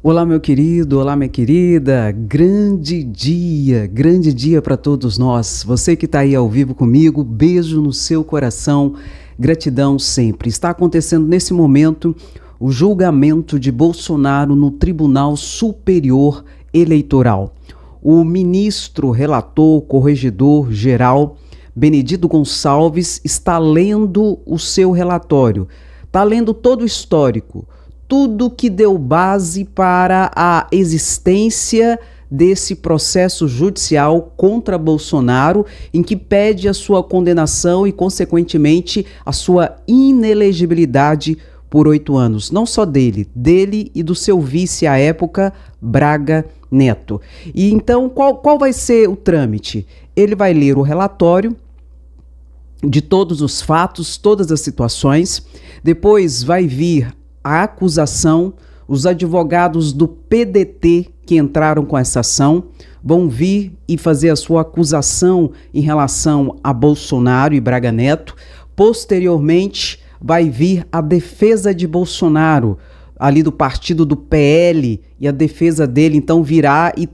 Olá, meu querido, olá, minha querida. Grande dia para todos nós. Você que está aí ao vivo comigo, beijo no seu coração, gratidão sempre. Está acontecendo nesse momento o julgamento de Bolsonaro no Tribunal Superior Eleitoral. O ministro, relator, corregedor geral, Benedito Gonçalves, está lendo o seu relatório, está lendo todo o histórico, tudo que deu base para a existência desse processo judicial contra Bolsonaro, em que pede a sua condenação e, consequentemente, a sua inelegibilidade por 8 anos. Não só dele e do seu vice à época, Braga Neto. E então, qual vai ser o trâmite? Ele vai ler o relatório de todos os fatos, todas as situações, depois vai vir a acusação, os advogados do PDT que entraram com essa ação vão vir e fazer a sua acusação em relação a Bolsonaro e Braga Neto. Posteriormente, vai vir a defesa de Bolsonaro, ali do partido do PL, e a defesa dele então virá e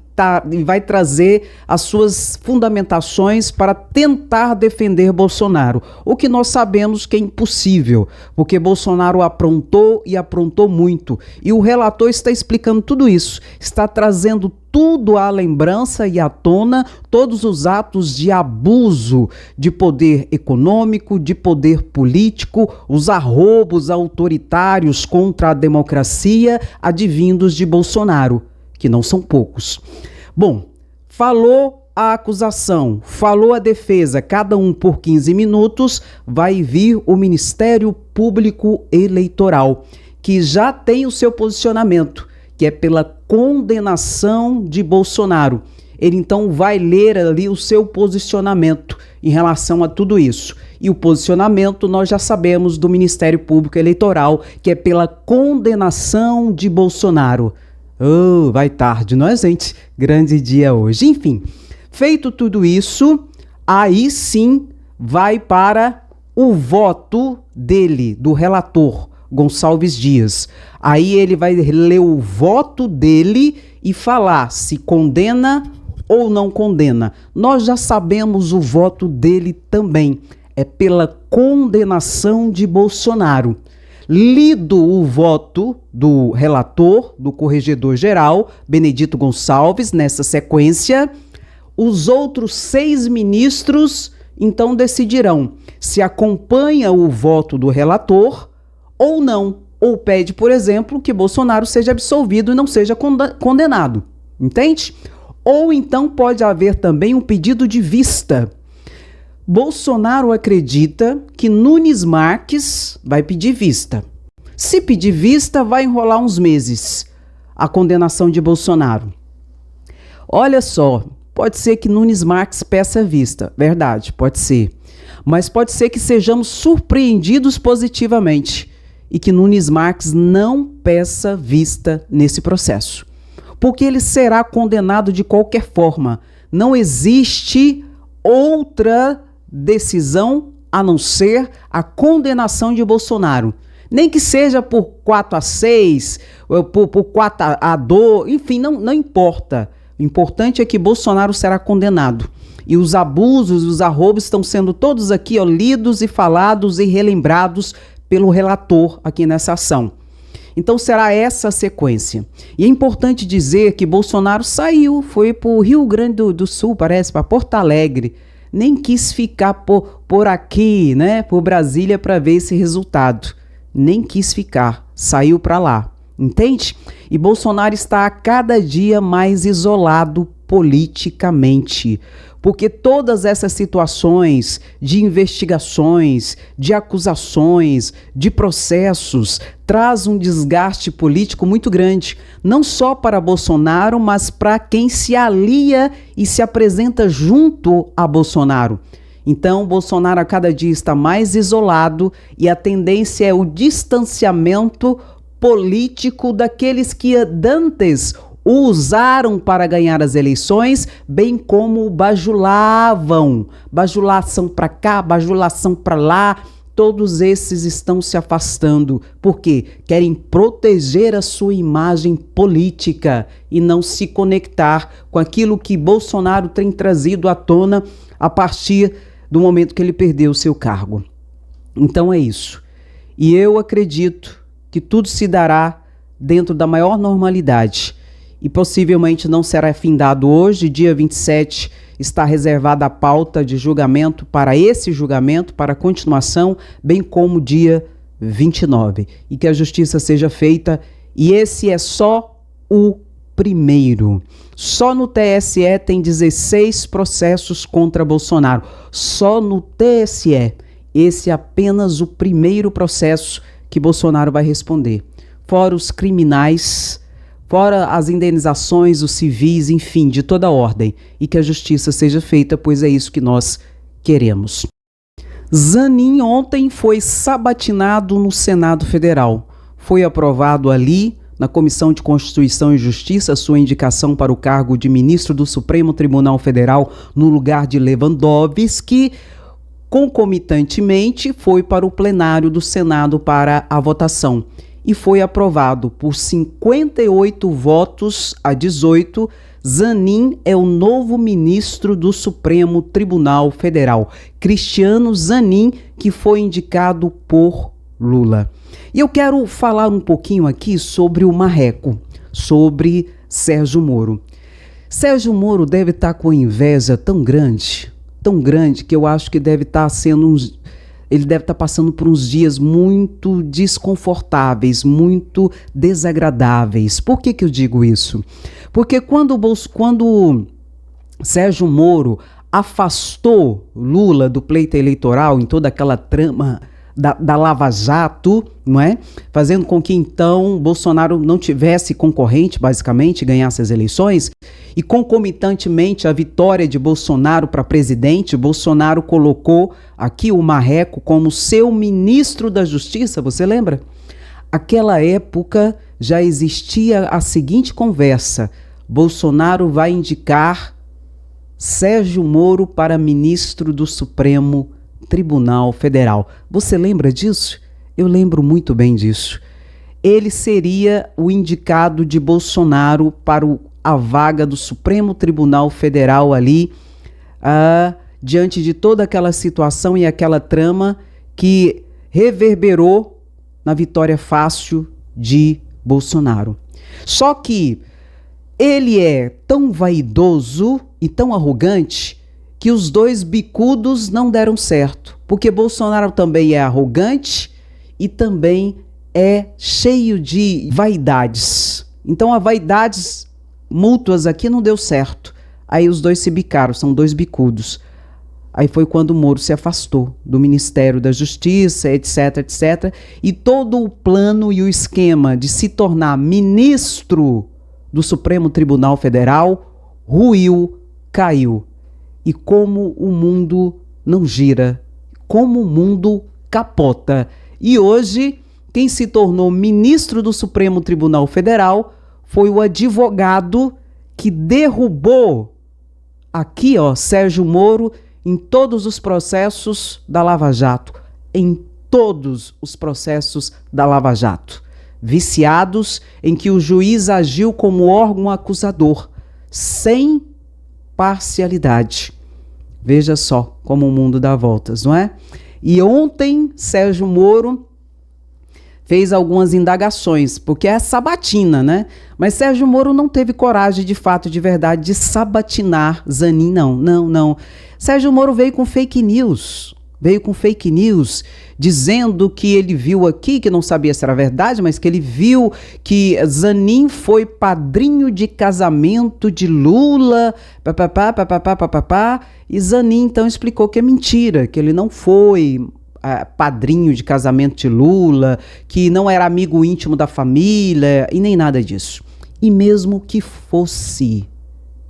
vai trazer as suas fundamentações para tentar defender Bolsonaro. O que nós sabemos que é impossível, porque Bolsonaro aprontou e aprontou muito. E o relator está explicando tudo isso, está trazendo tudo à lembrança e à tona, todos os atos de abuso de poder econômico, de poder político, os arroubos autoritários contra a democracia advindos de Bolsonaro, que não são poucos. Bom, falou a acusação, falou a defesa, cada um por 15 minutos, vai vir o Ministério Público Eleitoral, que já tem o seu posicionamento, que é pela condenação de Bolsonaro. Ele então vai ler ali o seu posicionamento em relação a tudo isso. E o posicionamento nós já sabemos do Ministério Público Eleitoral, que é pela condenação de Bolsonaro. Oh, vai tarde, não é, gente? Grande dia hoje. Enfim, feito tudo isso, aí sim vai para o voto dele, do relator Gonçalves Dias. Aí ele vai ler o voto dele e falar se condena ou não condena. Nós já sabemos o voto dele também. É pela condenação de Bolsonaro. Lido o voto do relator, do corregedor geral, Benedito Gonçalves, nessa sequência, os outros 6 ministros então decidirão se acompanha o voto do relator ou não, ou pede, por exemplo, que Bolsonaro seja absolvido e não seja condenado, entende? Ou então pode haver também um pedido de vista. Bolsonaro acredita que Nunes Marques vai pedir vista. Se pedir vista, vai enrolar uns meses a condenação de Bolsonaro. Olha só, pode ser que Nunes Marques peça vista, verdade, pode ser. Mas pode ser que sejamos surpreendidos positivamente e que Nunes Marques não peça vista nesse processo. Porque ele será condenado de qualquer forma. Não existe outra decisão a não ser a condenação de Bolsonaro. Nem que seja por 4-6, por 4-2, enfim, não importa. O importante é que Bolsonaro será condenado. E os abusos, os arroubos estão sendo todos aqui lidos e falados e relembrados pelo relator aqui nessa ação. Então será essa a sequência. E é importante dizer que Bolsonaro saiu, foi para o Rio Grande do Sul, parece, para Porto Alegre. Nem quis ficar por aqui, né, por Brasília, para ver esse resultado. Nem quis ficar, saiu para lá, entende? E Bolsonaro está a cada dia mais isolado politicamente, porque todas essas situações de investigações, de acusações, de processos, traz um desgaste político muito grande, não só para Bolsonaro, mas para quem se alia e se apresenta junto a Bolsonaro. Então, Bolsonaro a cada dia está mais isolado e a tendência é o distanciamento político daqueles que dantes o usaram para ganhar as eleições, bem como o bajulavam. Bajulação para cá, bajulação para lá, Todos esses estão se afastando porque querem proteger a sua imagem política e não se conectar com aquilo que Bolsonaro tem trazido à tona a partir do momento que ele perdeu o seu cargo. Então é isso. E eu acredito que tudo se dará dentro da maior normalidade e possivelmente não será findado hoje. Dia 27 está reservada a pauta de julgamento para esse julgamento, para a continuação, bem como dia 29. E que a justiça seja feita, e esse é só o primeiro. Só no TSE tem 16 processos contra Bolsonaro. Só no TSE. Esse é apenas o primeiro processo que Bolsonaro vai responder. Fora os criminais, fora as indenizações, os civis, enfim, de toda ordem. E que a justiça seja feita, pois é isso que nós queremos. Zanin ontem foi sabatinado no Senado Federal. Foi aprovado ali, na Comissão de Constituição e Justiça, sua indicação para o cargo de ministro do Supremo Tribunal Federal no lugar de Lewandowski. Concomitantemente, foi para o plenário do Senado para a votação e foi aprovado por 58 votos a 18. Zanin é o novo ministro do Supremo Tribunal Federal, Cristiano Zanin, que foi indicado por Lula. E eu quero falar um pouquinho aqui sobre o marreco, sobre Sérgio Moro. Sérgio Moro deve estar com inveja tão grande, que eu acho que deve estar ele deve estar passando por uns dias muito desconfortáveis, muito desagradáveis. Por que eu digo isso? Porque quando Sérgio Moro afastou Lula do pleito eleitoral em toda aquela trama da Lava Jato, não é? Fazendo com que então Bolsonaro não tivesse concorrente, basicamente, ganhasse as eleições, e concomitantemente a vitória de Bolsonaro para presidente, Bolsonaro colocou aqui o Marreco como seu ministro da Justiça, você lembra? Aquela época já existia a seguinte conversa: Bolsonaro vai indicar Sérgio Moro para ministro do Supremo Tribunal Federal. Você lembra disso? Eu lembro muito bem disso. Ele seria o indicado de Bolsonaro para a vaga do Supremo Tribunal Federal ali, diante de toda aquela situação e aquela trama que reverberou na vitória fácil de Bolsonaro. Só que ele é tão vaidoso e tão arrogante que os dois bicudos não deram certo, porque Bolsonaro também é arrogante e também é cheio de vaidades. Então, as vaidades mútuas aqui não deu certo. Aí os dois se bicaram, são dois bicudos. Aí foi quando o Moro se afastou do Ministério da Justiça, etc, etc. E todo o plano e o esquema de se tornar ministro do Supremo Tribunal Federal ruiu, caiu. E como o mundo não gira, como o mundo capota. E hoje, quem se tornou ministro do Supremo Tribunal Federal foi o advogado que derrubou aqui, Sérgio Moro, em todos os processos da Lava Jato. Em todos os processos da Lava Jato. Viciados em que o juiz agiu como órgão acusador, sem parcialidade. Veja só como o mundo dá voltas, não é? E ontem, Sérgio Moro fez algumas indagações, porque é sabatina, né? Mas Sérgio Moro não teve coragem, de fato, de verdade, de sabatinar Zanin, não. Sérgio Moro veio com fake news, dizendo que ele viu aqui, que não sabia se era verdade, mas que ele viu que Zanin foi padrinho de casamento de Lula, papapá, e Zanin então explicou que é mentira, que ele não foi padrinho de casamento de Lula, que não era amigo íntimo da família e nem nada disso. E mesmo que fosse,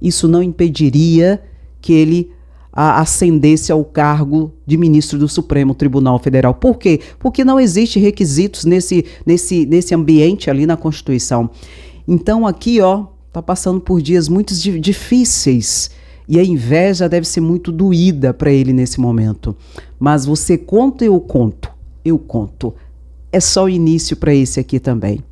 isso não impediria que ele ascendesse ao cargo de ministro do Supremo Tribunal Federal. Por quê? Porque não existe requisitos nesse ambiente ali na Constituição. Então aqui, tá passando por dias muito difíceis e a inveja deve ser muito doída para ele nesse momento. Mas você conta e eu conto. eu conto. É só o início para esse aqui também.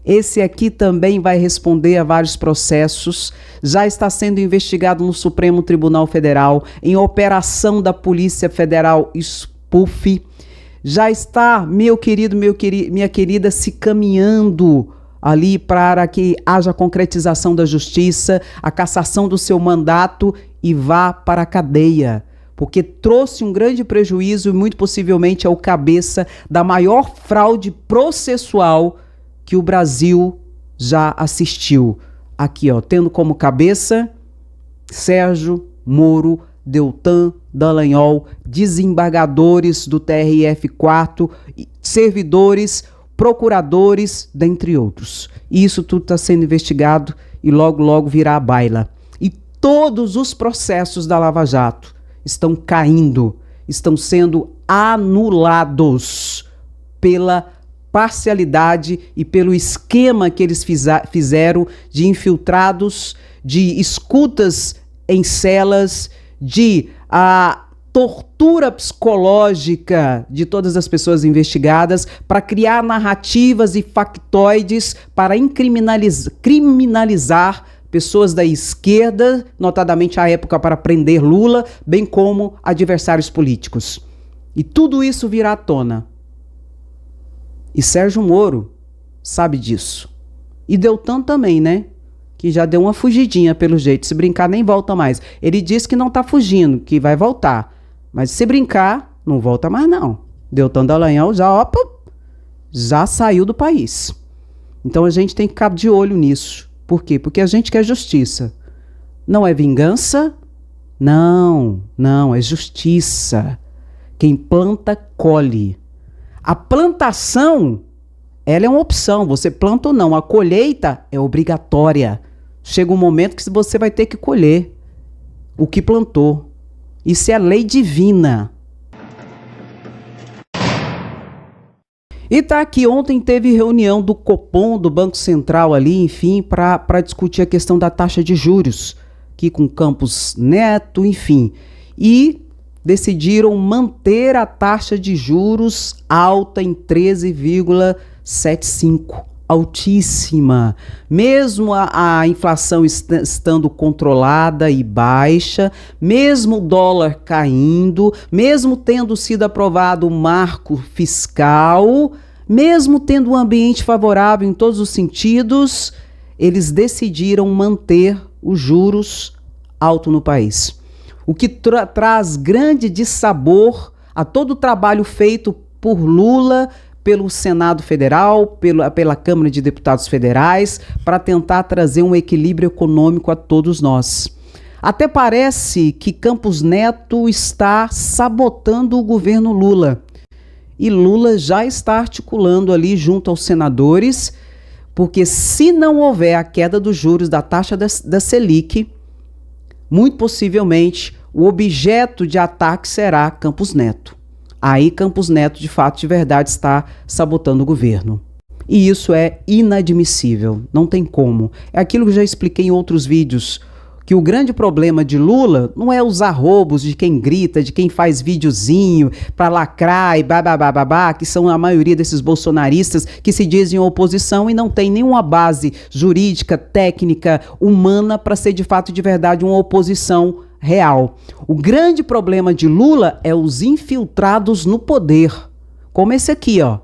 Esse aqui também vai responder a vários processos, já está sendo investigado no Supremo Tribunal Federal, em operação da Polícia Federal SPUF. Já está, minha querida, se caminhando ali para que haja concretização da justiça, a cassação do seu mandato e vá para a cadeia, porque trouxe um grande prejuízo e muito possivelmente é o cabeça da maior fraude processual que o Brasil já assistiu. Aqui, ó, tendo como cabeça Sérgio Moro, Deltan Dallagnol, desembargadores do TRF4, servidores, procuradores, dentre outros. E isso tudo está sendo investigado e logo, logo virá à baila. E todos os processos da Lava Jato estão caindo, estão sendo anulados pela parcialidade e pelo esquema que eles fizeram de infiltrados, de escutas em celas, de tortura psicológica de todas as pessoas investigadas para criar narrativas e factoides para criminalizar pessoas da esquerda, notadamente à época para prender Lula, bem como adversários políticos. E tudo isso virá à tona. E Sérgio Moro sabe disso. E Deltan também, né? Que já deu uma fugidinha pelo jeito. Se brincar, nem volta mais. Ele disse que não tá fugindo, que vai voltar. Mas se brincar, não volta mais não. Deltan Dallagnol já saiu do país. Então a gente tem que ficar de olho nisso. Por quê? Porque a gente quer justiça. Não é vingança? Não, é justiça. Quem planta, colhe. A plantação, ela é uma opção, você planta ou não. A colheita é obrigatória. Chega um momento que você vai ter que colher o que plantou. Isso é a lei divina. E tá aqui, ontem teve reunião do Copom, do Banco Central ali, enfim, para discutir a questão da taxa de juros, aqui com Campos Neto, enfim. E decidiram manter a taxa de juros alta em 13,75, altíssima. Mesmo a inflação estando controlada e baixa, mesmo o dólar caindo, mesmo tendo sido aprovado o marco fiscal, mesmo tendo um ambiente favorável em todos os sentidos, eles decidiram manter os juros altos no país. O que traz grande dissabor a todo o trabalho feito por Lula, pelo Senado Federal, pela Câmara de Deputados Federais, para tentar trazer um equilíbrio econômico a todos nós. Até parece que Campos Neto está sabotando o governo Lula. E Lula já está articulando ali junto aos senadores, porque se não houver a queda dos juros da taxa da Selic, muito possivelmente o objeto de ataque será Campos Neto. Aí Campos Neto, de fato, de verdade, está sabotando o governo. E isso é inadmissível, não tem como. É aquilo que eu já expliquei em outros vídeos, que o grande problema de Lula não é os arrobos de quem grita, de quem faz videozinho para lacrar e babá, que são a maioria desses bolsonaristas que se dizem oposição e não tem nenhuma base jurídica, técnica, humana para ser de fato de verdade uma oposição real. O grande problema de Lula é os infiltrados no poder, como esse aqui, ó,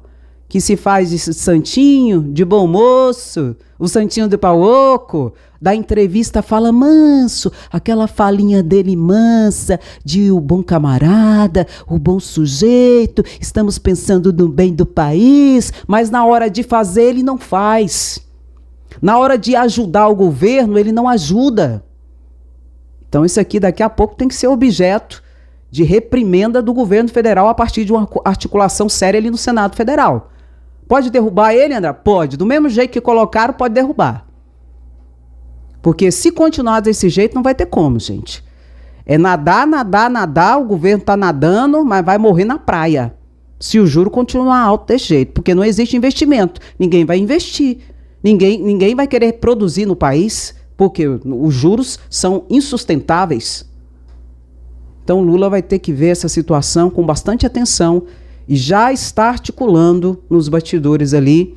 que se faz de santinho, de bom moço, o santinho de pau oco, da entrevista fala manso, aquela falinha dele mansa, de o bom camarada, o bom sujeito, estamos pensando no bem do país, mas na hora de fazer ele não faz. Na hora de ajudar o governo, ele não ajuda. Então isso aqui daqui a pouco tem que ser objeto de reprimenda do governo federal a partir de uma articulação séria ali no Senado Federal. Pode derrubar ele, André? Pode. Do mesmo jeito que colocaram, pode derrubar. Porque se continuar desse jeito, não vai ter como, gente. É nadar, o governo está nadando, mas vai morrer na praia. Se o juro continuar alto desse jeito. Porque não existe investimento. Ninguém vai investir. Ninguém vai querer produzir no país, porque os juros são insustentáveis. Então Lula vai ter que ver essa situação com bastante atenção e já está articulando nos bastidores ali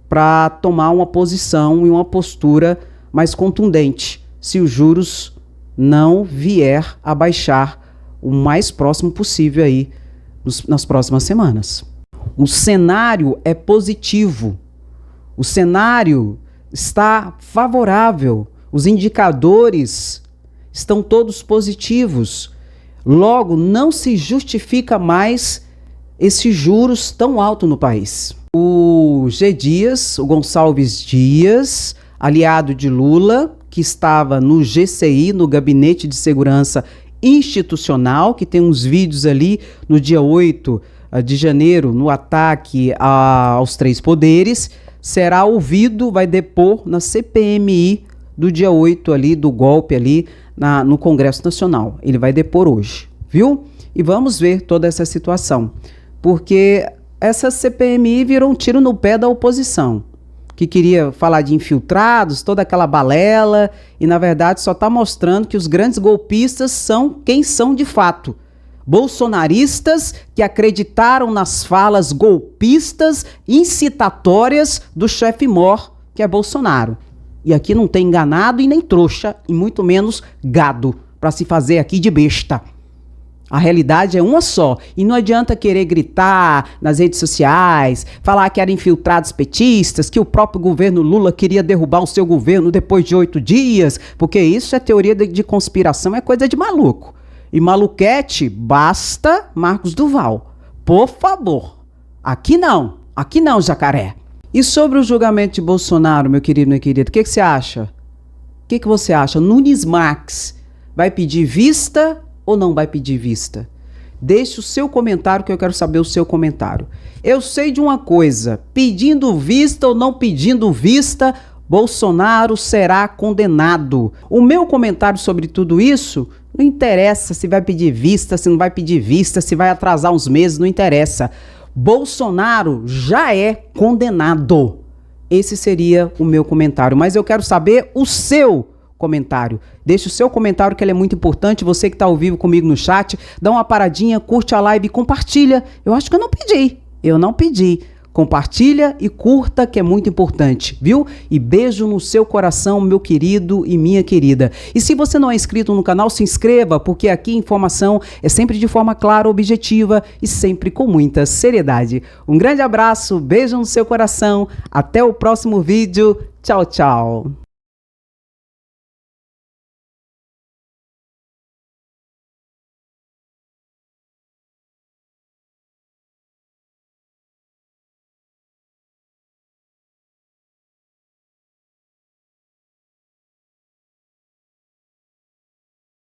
para tomar uma posição e uma postura mais contundente, se os juros não vier a baixar o mais próximo possível aí nas próximas semanas. O cenário é positivo, o cenário está favorável, os indicadores estão todos positivos. Logo, não se justifica mais esses juros tão altos no país. O G. Dias, o Gonçalves Dias, aliado de Lula, que estava no GCI, no Gabinete de Segurança Institucional, que tem uns vídeos ali no dia 8 de janeiro, no ataque aos 3 poderes, será ouvido, vai depor na CPMI do dia 8 ali, do golpe ali no Congresso Nacional. Ele vai depor hoje, viu? E vamos ver toda essa situação, porque essa CPMI virou um tiro no pé da oposição, que queria falar de infiltrados, toda aquela balela, e na verdade só está mostrando que os grandes golpistas são quem são de fato. Bolsonaristas que acreditaram nas falas golpistas, incitatórias do chefe mor, que é Bolsonaro. E aqui não tem enganado e nem trouxa, e muito menos gado, para se fazer aqui de besta. A realidade é uma só, e não adianta querer gritar nas redes sociais, falar que eram infiltrados petistas, que o próprio governo Lula queria derrubar o seu governo depois de 8 dias, porque isso é teoria de conspiração, é coisa de maluco. E maluquete, basta Marcos Duval. Por favor. Aqui não, jacaré. E sobre o julgamento de Bolsonaro, meu querido, minha querida, o que você acha? O que você acha? Nunes Marques vai pedir vista ou não vai pedir vista? Deixe o seu comentário, que eu quero saber o seu comentário. Eu sei de uma coisa, pedindo vista ou não pedindo vista, Bolsonaro será condenado. O meu comentário sobre tudo isso não interessa se vai pedir vista, se não vai pedir vista, se vai atrasar uns meses, não interessa. Bolsonaro já é condenado. Esse seria o meu comentário, mas eu quero saber o seu comentário. Deixe o seu comentário, que ele é muito importante. Você que está ao vivo comigo no chat, dá uma paradinha, curte a live e compartilha. Eu acho que eu não pedi. Compartilha e curta, que é muito importante, viu? E beijo no seu coração, meu querido e minha querida. E se você não é inscrito no canal, se inscreva, porque aqui a informação é sempre de forma clara, objetiva e sempre com muita seriedade. Um grande abraço, beijo no seu coração, até o próximo vídeo. Tchau, tchau.